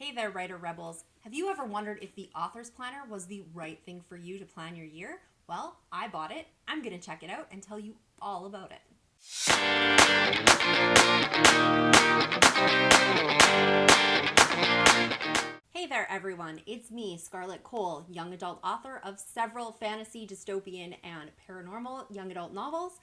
Hey there, writer rebels. Have you ever wondered if the author's planner was the right thing for you to plan your year? Well, I bought it. I'm going to check it out and tell you all about it. Hey there, everyone. It's me, Scarlett Kol, young adult author of several fantasy, dystopian, and paranormal young adult novels,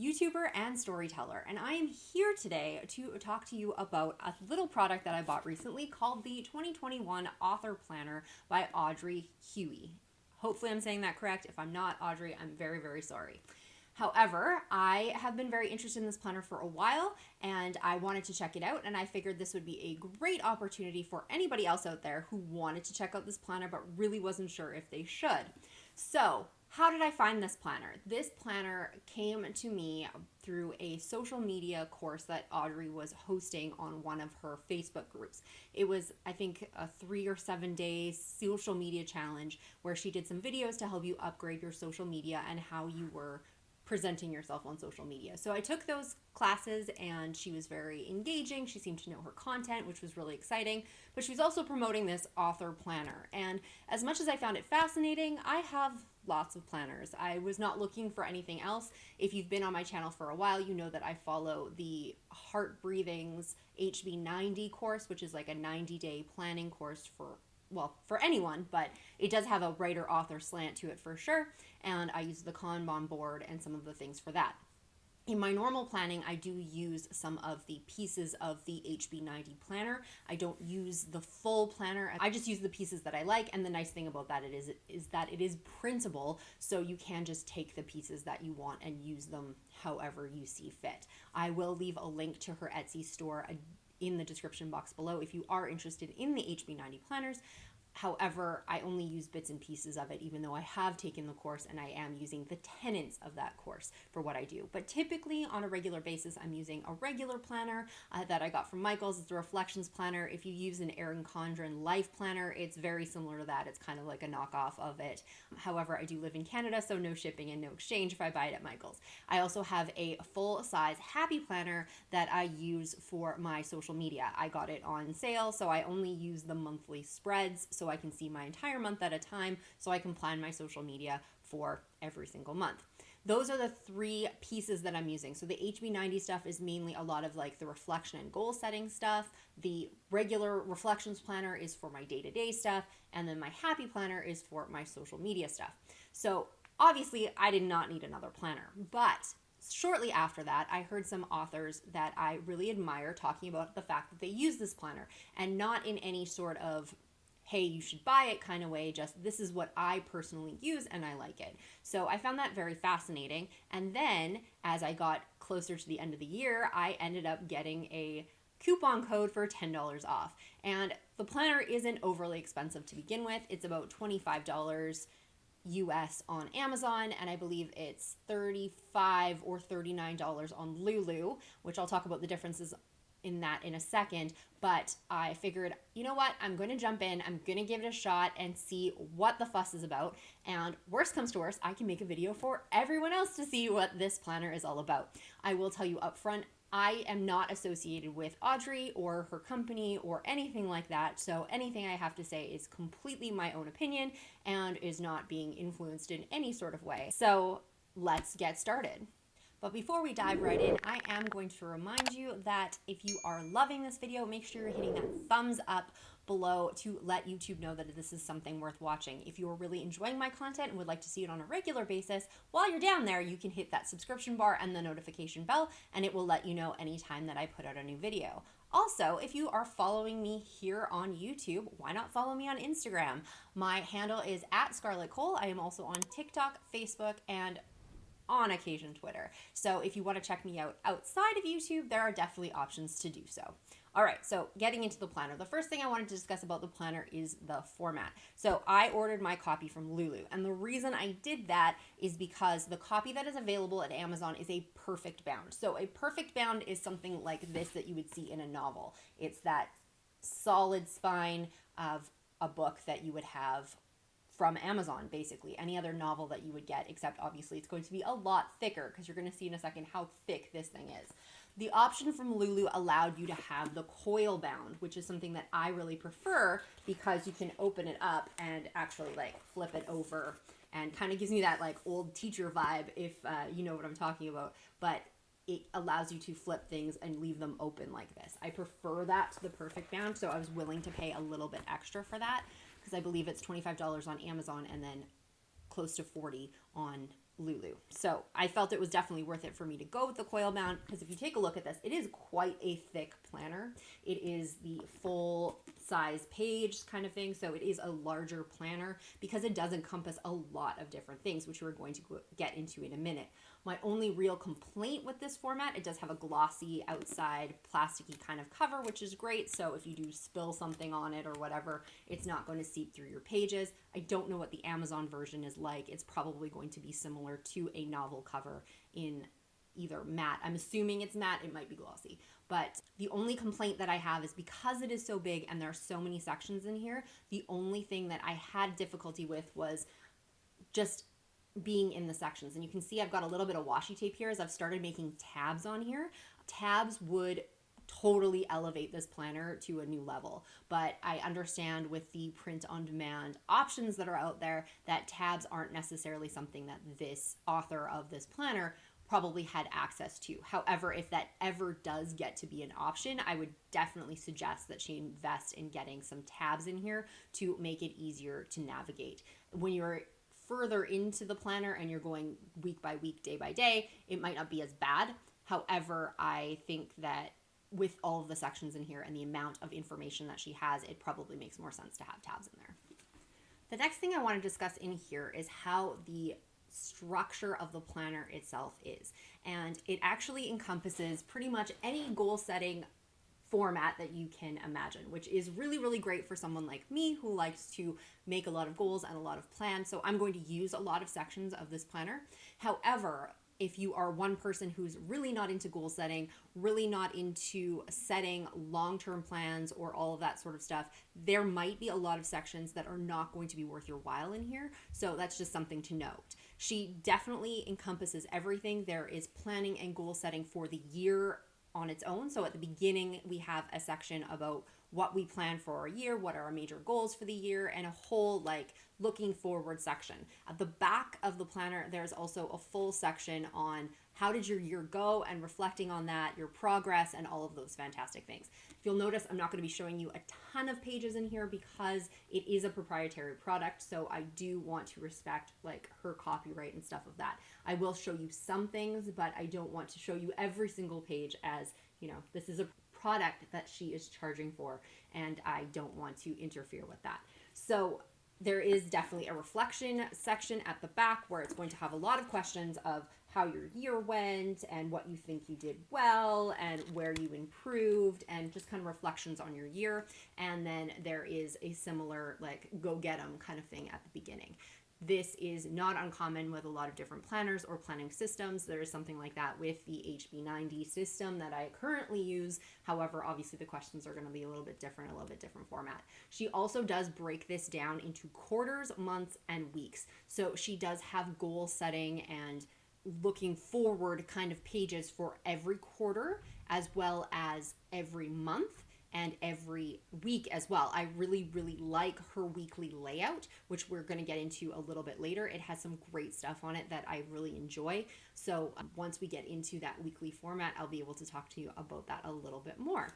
YouTuber, and storyteller. And I am here today to talk to you about a little product that I bought recently called the 2021 Author Planner by Audrey Hughey. Hopefully I'm saying that correct. If I'm not, Audrey, I'm very, very sorry. However, I have been very interested in this planner for a while and I wanted to check it out, and I figured this would be a great opportunity for anybody else out there who wanted to check out this planner but really wasn't sure if they should. So, how did I find this planner? This planner came to me through a social media course that Audrey was hosting on one of her Facebook groups. It was, I think, a 3 or 7 day social media challenge where she did some videos to help you upgrade your social media and how you were presenting yourself on social media. So I took those classes and she was very engaging. She seemed to know her content, which was really exciting. But she was also promoting this author planner. And as much as I found it fascinating, I have lots of planners. I was not looking for anything else. If you've been on my channel for a while, you know that I follow the Heart Breathing's HB90 course, which is like a 90-day planning course for anyone, but it does have a writer-author slant to it for sure, and I use the Kanban board and some of the things for that. In my normal planning, I do use some of the pieces of the HB90 planner. I don't use the full planner. I just use the pieces that I like, and the nice thing about that is that it is printable, so you can just take the pieces that you want and use them however you see fit. I will leave a link to her Etsy store in the description box below if you are interested in the HB90 planners. However, I only use bits and pieces of it, even though I have taken the course and I am using the tenets of that course for what I do. But typically, on a regular basis, I'm using a regular planner that I got from Michaels. It's a Reflections planner. If you use an Erin Condren Life planner, it's very similar to that. It's kind of like a knockoff of it. However, I do live in Canada, so no shipping and no exchange if I buy it at Michaels. I also have a full-size Happy planner that I use for my social media. I got it on sale, so I only use the monthly spreads, so I can see my entire month at a time, so I can plan my social media for every single month. Those are the three pieces that I'm using. So the HB90 stuff is mainly a lot of like the reflection and goal setting stuff. The regular Reflections planner is for my day-to-day stuff, and then my Happy planner is for my social media stuff. So obviously I did not need another planner, but shortly after that, I heard some authors that I really admire talking about the fact that they use this planner, and not in any sort of hey, you should buy it kind of way, just this is what I personally use and I like it. So I found that very fascinating. And then as I got closer to the end of the year, I ended up getting a coupon code for $10 off. And the planner isn't overly expensive to begin with. It's about $25 US on Amazon, and I believe it's $35 or $39 on Lulu, which I'll talk about the differences in that in a second. But I figured, you know what, I'm going to jump in, I'm going to give it a shot and see what the fuss is about, and worst comes to worst, I can make a video for everyone else to see what this planner is all about. I will tell you up front, I am not associated with Audrey or her company or anything like that, so anything I have to say is completely my own opinion and is not being influenced in any sort of way. So let's get started. But before we dive right in, I am going to remind you that if you are loving this video, make sure you're hitting that thumbs up below to let YouTube know that this is something worth watching. If you are really enjoying my content and would like to see it on a regular basis, while you're down there, you can hit that subscription bar and the notification bell, and it will let you know anytime that I put out a new video. Also, if you are following me here on YouTube, why not follow me on Instagram? My handle is @ScarlettKol. I am also on TikTok, Facebook, and on occasion Twitter. So if you want to check me out outside of YouTube, there are definitely options to do so. All right, so getting into the planner. The first thing I wanted to discuss about the planner is the format. So I ordered my copy from Lulu, and the reason I did that is because the copy that is available at Amazon is a perfect bound. So a perfect bound is something like this that you would see in a novel. It's that solid spine of a book that you would have from Amazon, basically. Any other novel that you would get, except obviously it's going to be a lot thicker, because you're going to see in a second how thick this thing is. The option from Lulu allowed you to have the coil bound, which is something that I really prefer because you can open it up and actually like flip it over, and kind of gives me that like old teacher vibe, if you know what I'm talking about. But it allows you to flip things and leave them open like this. I prefer that to the perfect bound, so I was willing to pay a little bit extra for that because I believe it's $25 on Amazon and then close to $40 on Lulu. So I felt it was definitely worth it for me to go with the coil mount, because if you take a look at this, it is quite a thick planner. It is the full size page kind of thing, so it is a larger planner because it does encompass a lot of different things, which we're going to get into in a minute. My only real complaint with this format, it does have a glossy outside plasticky kind of cover, which is great. So if you do spill something on it or whatever, it's not going to seep through your pages. I don't know what the Amazon version is like. It's probably going to be similar to a novel cover in either matte. I'm assuming it's matte. It might be glossy. But the only complaint that I have is because it is so big and there are so many sections in here, the only thing that I had difficulty with was just being in the sections. And you can see I've got a little bit of washi tape here as I've started making tabs on here. Tabs would totally elevate this planner to a new level, but I understand with the print on demand options that are out there that tabs aren't necessarily something that this author of this planner probably had access to. However, if that ever does get to be an option, I would definitely suggest that she invest in getting some tabs in here to make it easier to navigate. When you're further into the planner and you're going week by week, day by day, it might not be as bad. However, I think that with all of the sections in here and the amount of information that she has, it probably makes more sense to have tabs in there. The next thing I want to discuss in here is how the structure of the planner itself is. And it actually encompasses pretty much any goal setting format that you can imagine, which is really, really great for someone like me who likes to make a lot of goals and a lot of plans. So I'm going to use a lot of sections of this planner. However, if you are one person who's really not into goal setting, really not into setting long-term plans or all of that sort of stuff, there might be a lot of sections that are not going to be worth your while in here. So that's just something to note. She definitely encompasses everything. There is planning and goal setting for the year on its own. So at the beginning, we have a section about what we plan for our year, what are our major goals for the year, and a whole like looking forward section. At the back of the planner, there's also a full section on how did your year go and reflecting on that, your progress, and all of those fantastic things. If you'll notice, I'm not going to be showing you a ton of pages in here because it is a proprietary product. So I do want to respect like her copyright and stuff of that. I will show you some things, but I don't want to show you every single page as, you know, this is a product that she is charging for, and I don't want to interfere with that. So there is definitely a reflection section at the back where it's going to have a lot of questions of how your year went and what you think you did well and where you improved and just kind of reflections on your year. And then there is a similar like go get 'em kind of thing at the beginning. This is not uncommon with a lot of different planners or planning systems. There is something like that with the HB90 system that I currently use. However, obviously the questions are going to be a little bit different format. She also does break this down into quarters, months, and weeks. So she does have goal setting and looking forward kind of pages for every quarter as well as every month and every week as well. I really, really like her weekly layout, which we're going to get into a little bit later. It has some great stuff on it that I really enjoy. So once we get into that weekly format, I'll be able to talk to you about that a little bit more.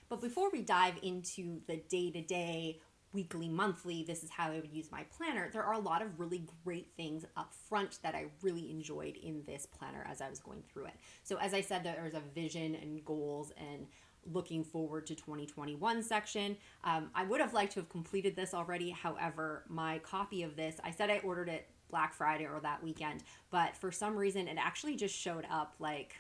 But before we dive into the day-to-day, weekly, monthly, this is how I would use my planner, there are a lot of really great things up front that I really enjoyed in this planner as I was going through it. So as I said, there's a vision and goals and looking forward to 2021 section. I would have liked to have completed this already. However, my copy of this, I said I ordered it Black Friday or that weekend, but for some reason it actually just showed up like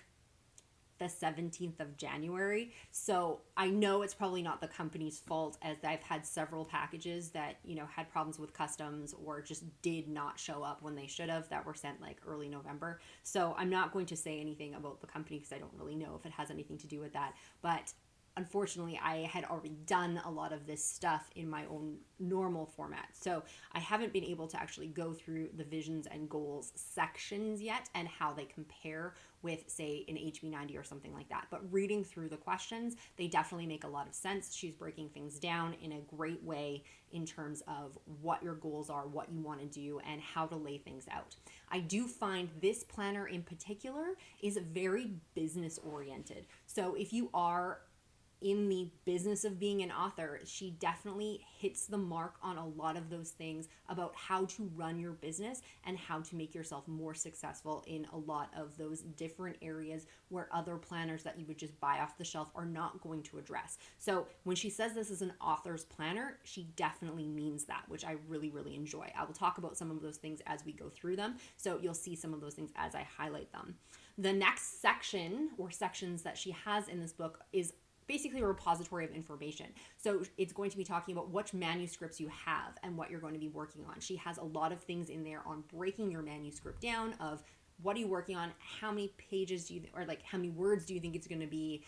the 17th of January. So I know it's probably not the company's fault, as I've had several packages that, you know, had problems with customs or just did not show up when they should have, that were sent like early November. So I'm not going to say anything about the company because I don't really know if it has anything to do with that. But unfortunately, I had already done a lot of this stuff in my own normal format. So I haven't been able to actually go through the visions and goals sections yet and how they compare with, say, an HB90 or something like that. But reading through the questions, they definitely make a lot of sense. She's breaking things down in a great way in terms of what your goals are, what you want to do, and how to lay things out. I do find this planner in particular is very business oriented. So if you are in the business of being an author, she definitely hits the mark on a lot of those things about how to run your business and how to make yourself more successful in a lot of those different areas where other planners that you would just buy off the shelf are not going to address. So when she says this is an author's planner, she definitely means that, which I really, really enjoy. I will talk about some of those things as we go through them, so you'll see some of those things as I highlight them. The next section or sections that she has in this book is basically a repository of information. So it's going to be talking about which manuscripts you have and what you're going to be working on. She has a lot of things in there on breaking your manuscript down of what are you working on, how many pages do you, or like how many words do you think it's going to be,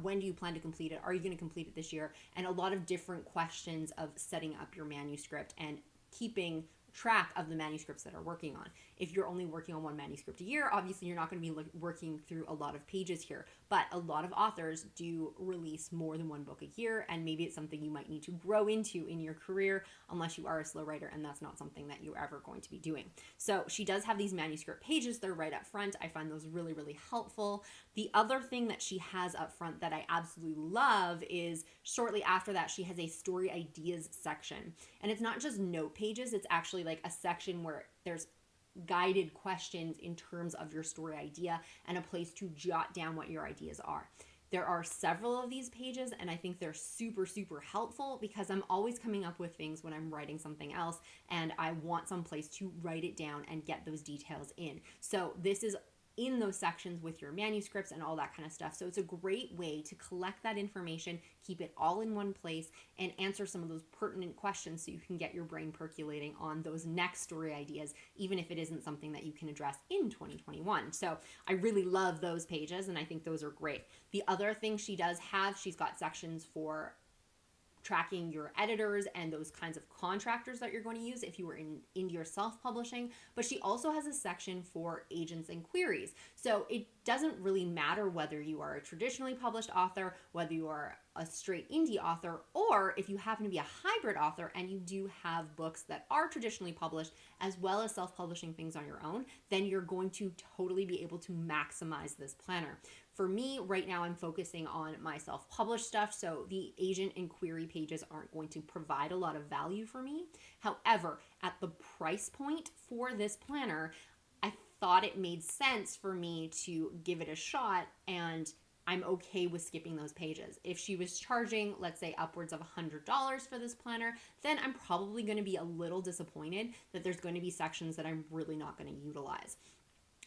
when do you plan to complete it, are you going to complete it this year, and a lot of different questions of setting up your manuscript and keeping track of the manuscripts that are working on. If you're only working on one manuscript a year, obviously you're not going to be working through a lot of pages here, but a lot of authors do release more than one book a year, and maybe it's something you might need to grow into in your career unless you are a slow writer, and that's not something that you're ever going to be doing. So she does have these manuscript pages. They're right up front. I find those really, really helpful. The other thing that she has up front that I absolutely love is shortly after that, she has a story ideas section, and it's not just note pages. It's actually like a section where there's guided questions in terms of your story idea and a place to jot down what your ideas are. There are several of these pages, and I think they're super, super helpful because I'm always coming up with things when I'm writing something else, and I want some place to write it down and get those details in. So this is in those sections with your manuscripts and all that kind of stuff. So it's a great way to collect that information, keep it all in one place, and answer some of those pertinent questions so you can get your brain percolating on those next story ideas, even if it isn't something that you can address in 2021. So I really love those pages, and I think those are great. The other thing she does have, she's got sections for tracking your editors and those kinds of contractors that you're going to use if you were into your self-publishing, but she also has a section for agents and queries. So it doesn't really matter whether you are a traditionally published author, whether you are a straight indie author, or if you happen to be a hybrid author and you do have books that are traditionally published as well as self-publishing things on your own, then you're going to totally be able to maximize this planner. For me, right now, I'm focusing on my self-published stuff, so the agent and query pages aren't going to provide a lot of value for me. However, at the price point for this planner, I thought it made sense for me to give it a shot, and I'm okay with skipping those pages. If she was charging, let's say, upwards of $100 for this planner, then I'm probably going to be a little disappointed that there's going to be sections that I'm really not going to utilize.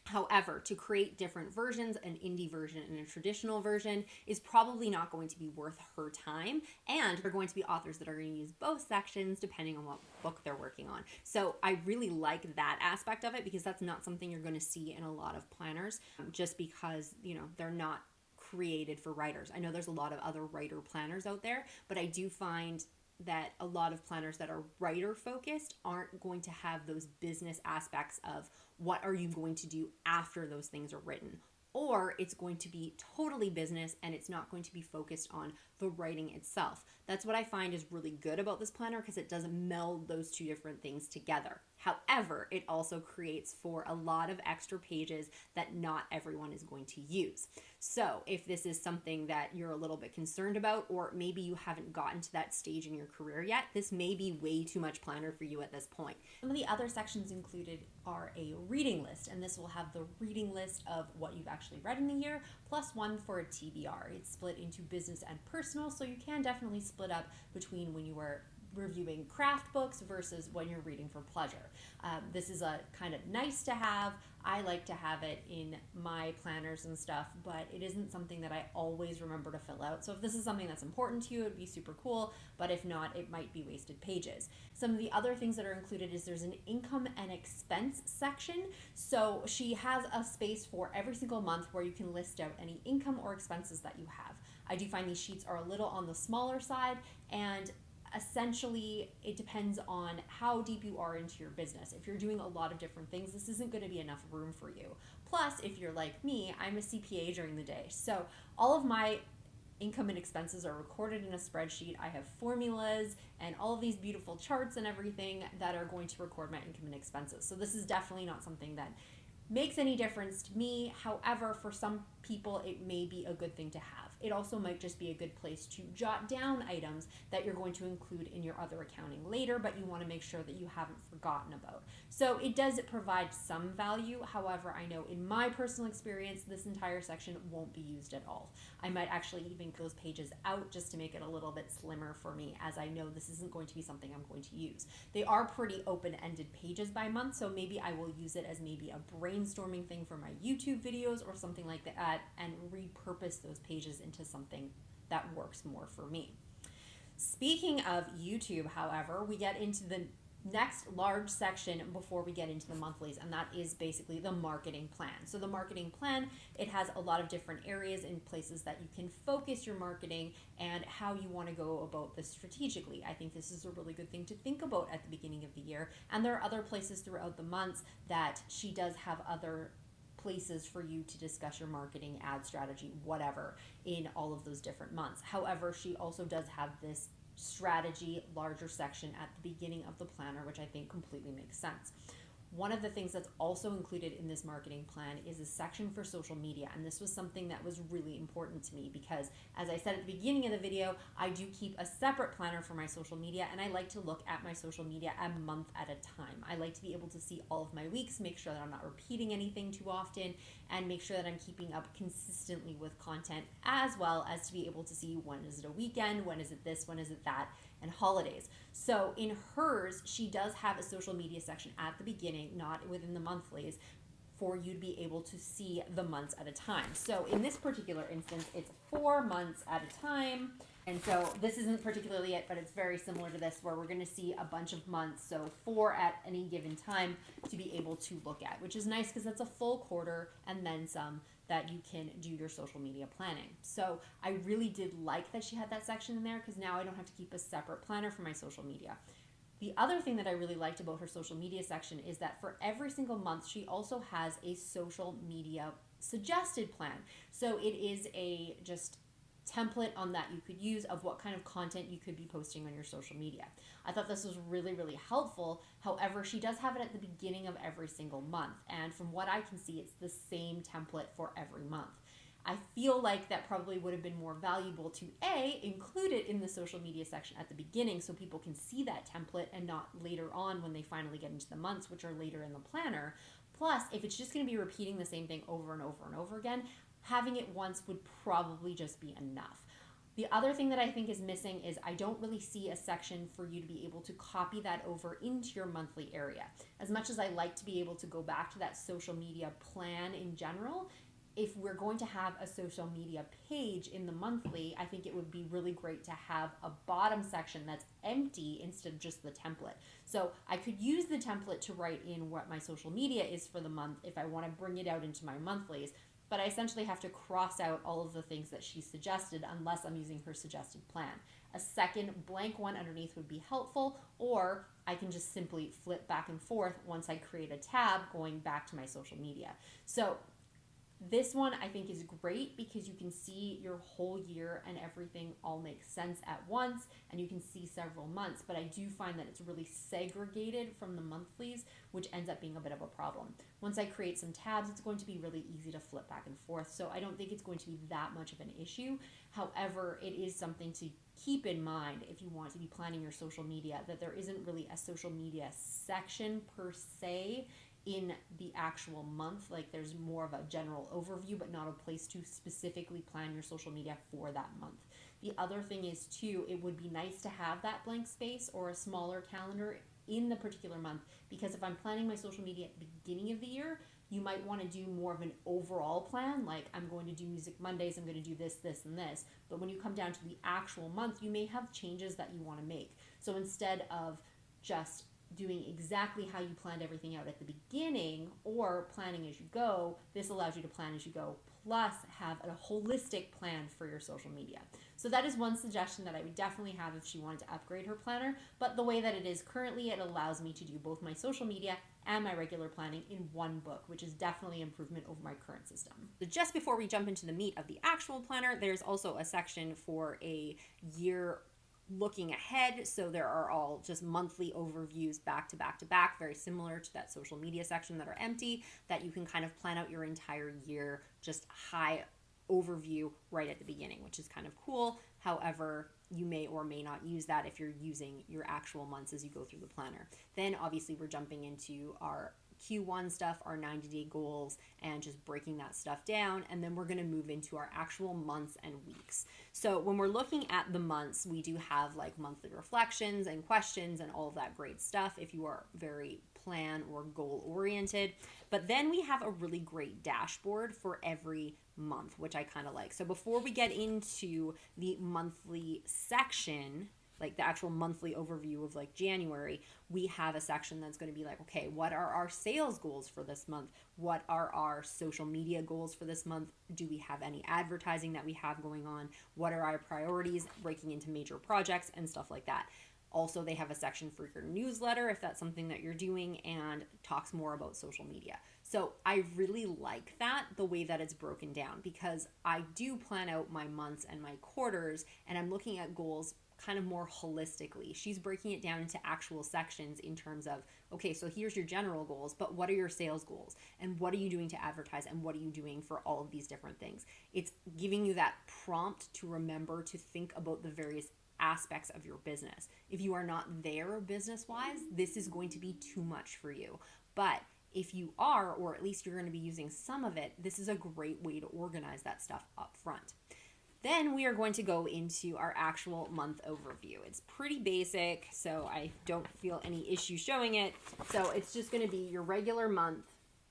However, to create different versions, an indie version and a traditional version, is probably not going to be worth her time. And there are going to be authors that are going to use both sections depending on what book they're working on. So I really like that aspect of it because that's not something you're going to see in a lot of planners just because, they're not created for writers. I know there's a lot of other writer planners out there, but I do find that a lot of planners that are writer focused aren't going to have those business aspects of what are you going to do after those things are written, or it's going to be totally business and it's not going to be focused on the writing itself. That's what I find is really good about this planner because it doesn't meld those two different things together. However, it also creates for a lot of extra pages that not everyone is going to use. So if this is something that you're a little bit concerned about, or maybe you haven't gotten to that stage in your career yet, this may be way too much planner for you at this point. Some of the other sections included are a reading list, and this will have the reading list of what you've actually read in the year, plus one for a TBR. It's split into business and personal, so you can definitely split up between when you are reviewing craft books versus when you're reading for pleasure. This is a kind of nice to have. I like to have it in my planners and stuff, but it isn't something that I always remember to fill out. So if this is something that's important to you, it'd be super cool, but if not, it might be wasted pages. Some of the other things that are included is there's an income and expense section. So she has a space for every single month where you can list out any income or expenses that you have. I do find these sheets are a little on the smaller side, and essentially it depends on how deep you are into your business. If you're doing a lot of different things, this isn't going to be enough room for you. Plus, if you're like me, I'm a CPA during the day. So all of my income and expenses are recorded in a spreadsheet. I have formulas and all of these beautiful charts and everything that are going to record my income and expenses. So this is definitely not something that makes any difference to me. However, for some people, it may be a good thing to have. It also might just be a good place to jot down items that you're going to include in your other accounting later, but you want to make sure that you haven't forgotten about. So it does provide some value. However, I know in my personal experience, this entire section won't be used at all. I might actually even those pages out just to make it a little bit slimmer for me, as I know this isn't going to be something I'm going to use. They are pretty open-ended pages by month, so maybe I will use it as maybe a brainstorming thing for my YouTube videos or something like that, and repurpose those pages into something that works more for me. Speaking of YouTube, however, we get into the next large section before we get into the monthlies, and that is basically the marketing plan. So the marketing plan, it has a lot of different areas and places that you can focus your marketing and how you want to go about this strategically. I think this is a really good thing to think about at the beginning of the year, and there are other places throughout the months that she does have other places for you to discuss your marketing, ad strategy, whatever, in all of those different months. However, she also does have this strategy larger section at the beginning of the planner, which I think completely makes sense. One of the things that's also included in this marketing plan is a section for social media, and this was something that was really important to me because, as I said at the beginning of the video, I do keep a separate planner for my social media, and I like to look at my social media a month at a time. I like to be able to see all of my weeks, make sure that I'm not repeating anything too often, and make sure that I'm keeping up consistently with content, as well as to be able to see when is it a weekend, when is it this, when is it that, and holidays. So in hers, she does have a social media section at the beginning, not within the monthlies, for you to be able to see the months at a time. So in this particular instance, it's 4 months at a time. And so this isn't particularly it, but it's very similar to this, where we're going to see a bunch of months, so 4 at any given time to be able to look at, which is nice because that's a full quarter and then some that you can do your social media planning. So I really did like that she had that section in there, because now I don't have to keep a separate planner for my social media. The other thing that I really liked about her social media section is that for every single month, she also has a social media suggested plan. So it is a just template on that you could use of what kind of content you could be posting on your social media. I thought this was really, really helpful. However, she does have it at the beginning of every single month. And from what I can see, it's the same template for every month. I feel like that probably would have been more valuable to include it in the social media section at the beginning so people can see that template and not later on when they finally get into the months, which are later in the planner. Plus, if it's just going to be repeating the same thing over and over and over again, having it once would probably just be enough. The other thing that I think is missing is I don't really see a section for you to be able to copy that over into your monthly area. As much as I like to be able to go back to that social media plan in general, if we're going to have a social media page in the monthly, I think it would be really great to have a bottom section that's empty instead of just the template. So I could use the template to write in what my social media is for the month if I want to bring it out into my monthlies, but I essentially have to cross out all of the things that she suggested unless I'm using her suggested plan. A second blank one underneath would be helpful, or I can just simply flip back and forth once I create a tab going back to my social media. So this one I think is great because you can see your whole year and everything all makes sense at once, and you can see several months, but I do find that it's really segregated from the monthlies, which ends up being a bit of a problem. Once I create some tabs, it's going to be really easy to flip back and forth, so I don't think it's going to be that much of an issue. However, it is something to keep in mind if you want to be planning your social media, that there isn't really a social media section per se in the actual month. Like, there's more of a general overview, but not a place to specifically plan your social media for that month. The other thing is too, it would be nice to have that blank space or a smaller calendar in the particular month, because if I'm planning my social media at the beginning of the year, you might want to do more of an overall plan, like I'm going to do Music Mondays, I'm going to do this, this, and this. But when you come down to the actual month, you may have changes that you want to make. So instead of just doing exactly how you planned everything out at the beginning or planning as you go, this allows you to plan as you go, plus have a holistic plan for your social media. So that is one suggestion that I would definitely have if she wanted to upgrade her planner. But the way that it is currently, it allows me to do both my social media and my regular planning in one book, which is definitely improvement over my current system. So just before we jump into the meat of the actual planner, there's also a section for a year looking ahead. So there are all just monthly overviews back to back to back, very similar to that social media section that are empty, that you can kind of plan out your entire year, just high overview right at the beginning, which is kind of cool. However, you may or may not use that if you're using your actual months as you go through the planner. Then obviously we're jumping into our Q1 stuff, our 90-day goals, and just breaking that stuff down. And then we're going to move into our actual months and weeks. So when we're looking at the months, we do have like monthly reflections and questions and all of that great stuff if you are very plan or goal oriented. But then we have a really great dashboard for every month, which I kind of like. So before we get into the monthly section, like the actual monthly overview of like January, we have a section that's going to be like, okay, what are our sales goals for this month? What are our social media goals for this month? Do we have any advertising that we have going on? What are our priorities, breaking into major projects and stuff like that? Also, they have a section for your newsletter if that's something that you're doing, and talks more about social media. So I really like that, the way that it's broken down, because I do plan out my months and my quarters, and I'm looking at goals kind of more holistically. She's breaking it down into actual sections in terms of, okay, so here's your general goals, but what are your sales goals? And what are you doing to advertise? And what are you doing for all of these different things? It's giving you that prompt to remember to think about the various aspects of your business. If you are not there business-wise, this is going to be too much for you. But if you are, or at least you're going to be using some of it, this is a great way to organize that stuff up front. Then we are going to go into our actual month overview. It's pretty basic, so I don't feel any issue showing it. So it's just going to be your regular month,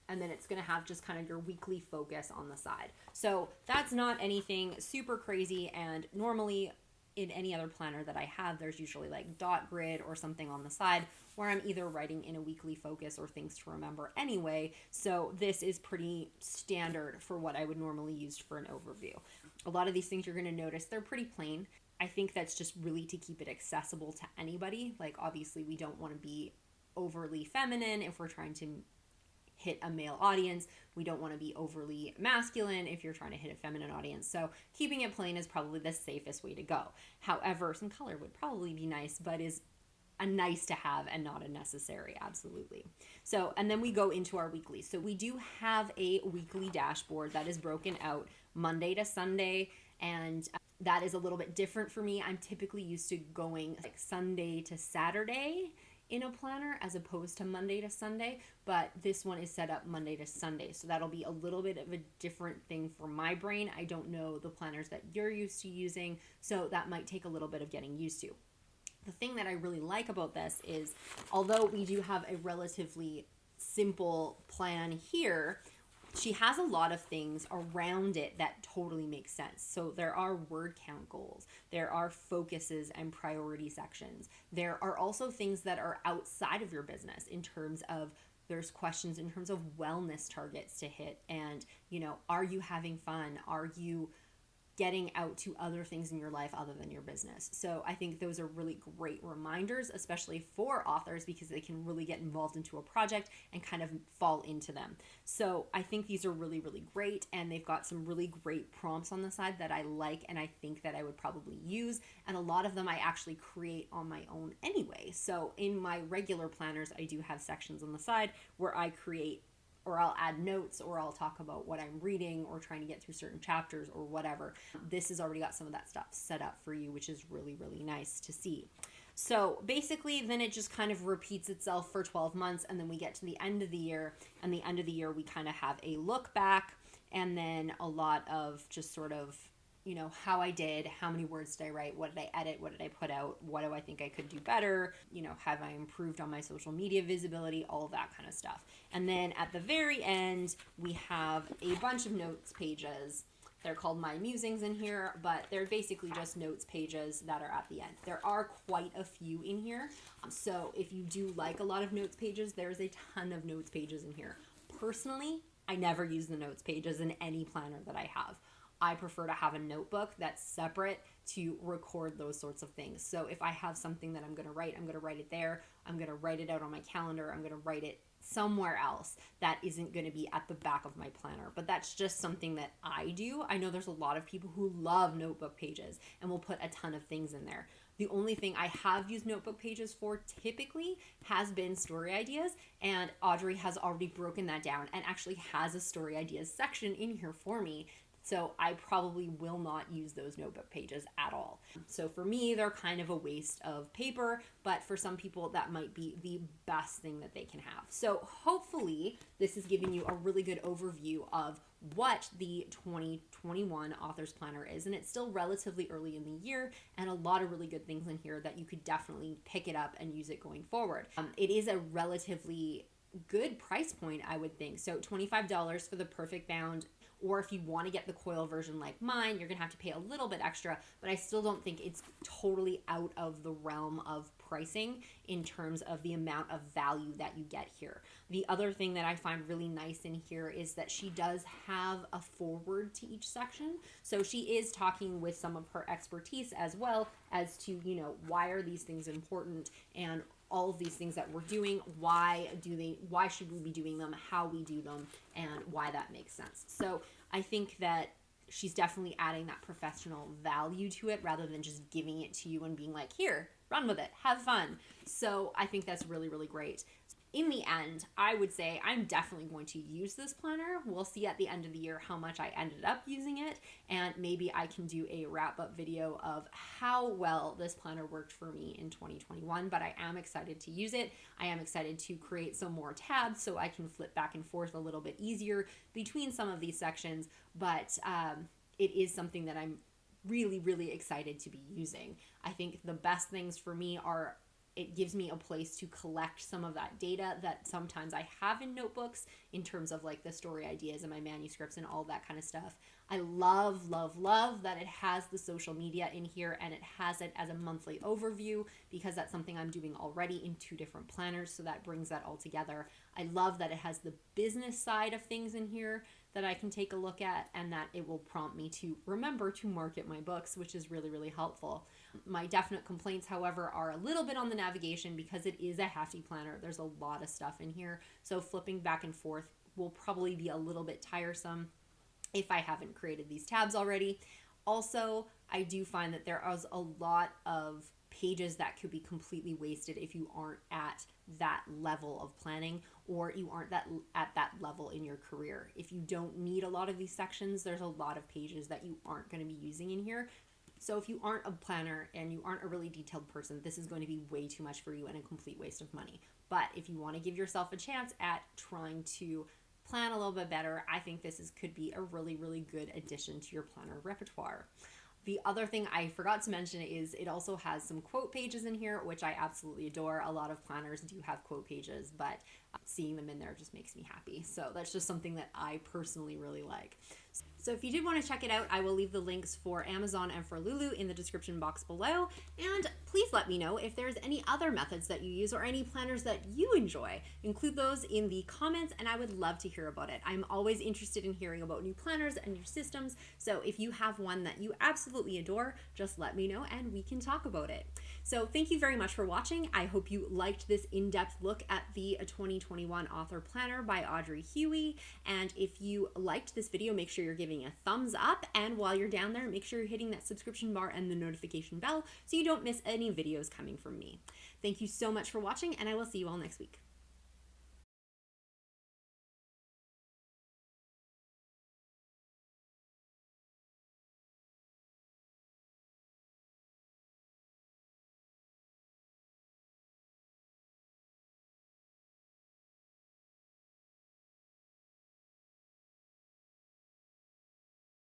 and then it's going to have just kind of your weekly focus on the side. So that's not anything super crazy, and normally in any other planner that I have, there's usually like dot grid or something on the side where I'm either writing in a weekly focus or things to remember anyway. So this is pretty standard for what I would normally use for an overview. A lot of these things you're going to notice, they're pretty plain. I think that's just really to keep it accessible to anybody. Like obviously we don't want to be overly feminine if we're trying to hit a male audience. We don't want to be overly masculine if you're trying to hit a feminine audience. So keeping it plain is probably the safest way to go. However, some color would probably be nice, but is a nice to have and not a necessary, absolutely. So, and then we go into our weekly. So we do have a weekly dashboard that is broken out Monday to Sunday, and that is a little bit different for me. I'm typically used to going like Sunday to Saturday in a planner as opposed to Monday to Sunday, but this one is set up Monday to Sunday. So that'll be a little bit of a different thing for my brain. I don't know the planners that you're used to using, so that might take a little bit of getting used to. The thing that I really like about this is, although we do have a relatively simple plan here, she has a lot of things around it that totally make sense. So there are word count goals. There are focuses and priority sections. There are also things that are outside of your business in terms of, there's questions in terms of wellness targets to hit. And, you know, are you having fun? Are you getting out to other things in your life other than your business? So I think those are really great reminders, especially for authors, because they can really get involved into a project and kind of fall into them. So I think these are really, really great, and they've got some really great prompts on the side that I like and I think that I would probably use, and a lot of them I actually create on my own anyway. So in my regular planners, I do have sections on the side where I create, or I'll add notes, or I'll talk about what I'm reading or trying to get through certain chapters or whatever. This has already got some of that stuff set up for you, which is really, really nice to see. So basically, then it just kind of repeats itself for 12 months, and then we get to the end of the year, and the end of the year, we kind of have a look back, and then a lot of just sort of, you know, how I did, how many words did I write, what did I edit, what did I put out, what do I think I could do better, you know, have I improved on my social media visibility, all of that kind of stuff. And then at the very end, we have a bunch of notes pages. They're called My Musings in here, but they're basically just notes pages that are at the end. There are quite a few in here. So if you do like a lot of notes pages, there's a ton of notes pages in here. Personally, I never use the notes pages in any planner that I have. I prefer to have a notebook that's separate to record those sorts of things. So if I have something that I'm going to write it there. I'm going to write it out on my calendar. I'm going to write it somewhere else that isn't going to be at the back of my planner. But that's just something that I do. I know there's a lot of people who love notebook pages and will put a ton of things in there. The only thing I have used notebook pages for typically has been story ideas, and Audrey has already broken that down and actually has a story ideas section in here for me. So I probably will not use those notebook pages at all. So for me, they're kind of a waste of paper, but for some people that might be the best thing that they can have. So hopefully this is giving you a really good overview of what the 2021 Author's Planner is. And it's still relatively early in the year and a lot of really good things in here that you could definitely pick it up and use it going forward. It is a relatively good price point, I would think. So $25 for the perfect bound. Or if you want to get the coil version like mine, you're going to have to pay a little bit extra, but I still don't think it's totally out of the realm of pricing in terms of the amount of value that you get here. The other thing that I find really nice in here is that she does have a foreword to each section. So she is talking with some of her expertise as well as to, why are these things important and all of these things that we're doing, why should we be doing them, how we do them, and why that makes sense. So I think that she's definitely adding that professional value to it rather than just giving it to you and being like, here, run with it, have fun. So I think that's really, really great. In the end, I would say I'm definitely going to use this planner. We'll see at the end of the year how much I ended up using it, and maybe I can do a wrap-up video of how well this planner worked for me in 2021, but I am excited to use it. I am excited to create some more tabs so I can flip back and forth a little bit easier between some of these sections, but it is something that I'm really, really excited to be using. I think the best things for me are it gives me a place to collect some of that data that sometimes I have in notebooks in terms of like the story ideas and my manuscripts and all that kind of stuff. I love, love, love that it has the social media in here and it has it as a monthly overview because that's something I'm doing already in 2 different planners. So that brings that all together. I love that it has the business side of things in here that I can take a look at and that it will prompt me to remember to market my books, which is really, really helpful. My definite complaints, however, are a little bit on the navigation because it is a hefty planner. There's a lot of stuff in here. So flipping back and forth will probably be a little bit tiresome if I haven't created these tabs already. Also, I do find that there is a lot of pages that could be completely wasted if you aren't at that level of planning or you aren't at that level in your career. If you don't need a lot of these sections, there's a lot of pages that you aren't going to be using in here. So if you aren't a planner and you aren't a really detailed person, this is going to be way too much for you and a complete waste of money. But if you want to give yourself a chance at trying to plan a little bit better, I think this could be a really, really good addition to your planner repertoire. The other thing I forgot to mention is it also has some quote pages in here, which I absolutely adore. A lot of planners do have quote pages, but seeing them in there just makes me happy. So that's just something that I personally really like. So if you did want to check it out, I will leave the links for Amazon and for Lulu in the description box below. And please let me know if there's any other methods that you use or any planners that you enjoy. Include those in the comments and I would love to hear about it. I'm always interested in hearing about new planners and new systems. So if you have one that you absolutely adore, just let me know and we can talk about it. So thank you very much for watching. I hope you liked this in-depth look at the 2021 Author Planner by Audrey Hughey. And if you liked this video, make sure you're giving a thumbs up. And while you're down there, make sure you're hitting that subscription bar and the notification bell so you don't miss any videos coming from me. Thank you so much for watching and I will see you all next week.